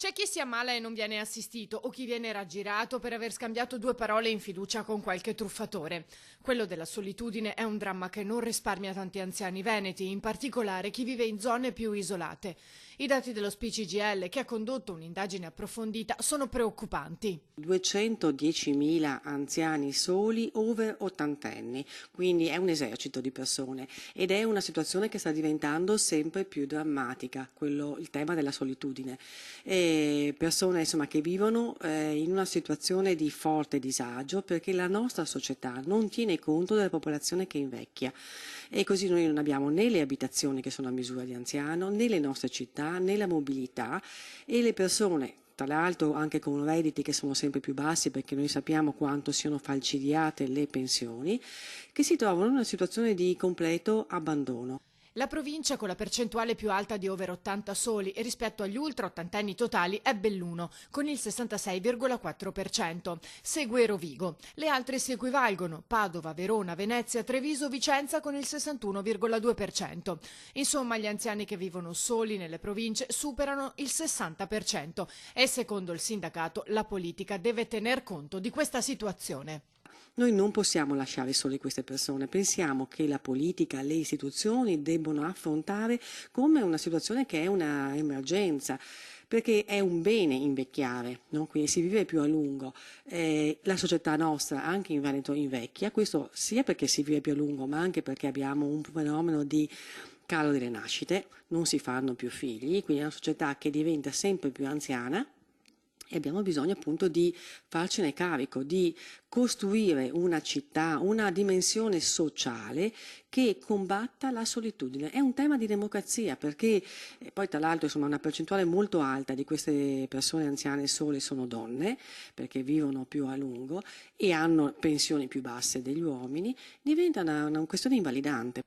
C'è chi si ammala e non viene assistito o chi viene raggirato per aver scambiato due parole in fiducia con qualche truffatore. Quello della solitudine è un dramma che non risparmia tanti anziani veneti, in particolare chi vive in zone più isolate. I dati dello SPCGL, che ha condotto un'indagine approfondita, sono preoccupanti. 210.000 anziani soli over ottantenni, quindi è un esercito di persone ed è una situazione che sta diventando sempre più drammatica, il tema della solitudine. Persone insomma, che vivono in una situazione di forte disagio perché la nostra società non tiene conto della popolazione che invecchia e così noi non abbiamo né le abitazioni che sono a misura di anziano, né le nostre città, né la mobilità e le persone tra l'altro anche con redditi che sono sempre più bassi perché noi sappiamo quanto siano falcidiate le pensioni, che si trovano in una situazione di completo abbandono. La provincia con la percentuale più alta di over 80 soli e rispetto agli ultra ottantenni totali è Belluno, con il 66,4%. Segue Rovigo. Le altre si equivalgono: Padova, Verona, Venezia, Treviso, Vicenza con il 61,2%. Insomma, gli anziani che vivono soli nelle province superano il 60% e secondo il sindacato la politica deve tener conto di questa situazione. Noi non possiamo lasciare sole queste persone, pensiamo che la politica, le istituzioni debbono affrontare come una situazione che è una emergenza, perché è un bene invecchiare, no? Quindi si vive più a lungo. La società nostra, anche in Veneto, invecchia, questo sia perché si vive più a lungo, ma anche perché abbiamo un fenomeno di calo delle nascite, non si fanno più figli, quindi è una società che diventa sempre più anziana. E abbiamo bisogno appunto di farcene carico, di costruire una città, una dimensione sociale che combatta la solitudine. È un tema di democrazia perché poi tra l'altro insomma una percentuale molto alta di queste persone anziane sole sono donne perché vivono più a lungo e hanno pensioni più basse degli uomini, diventa una questione invalidante.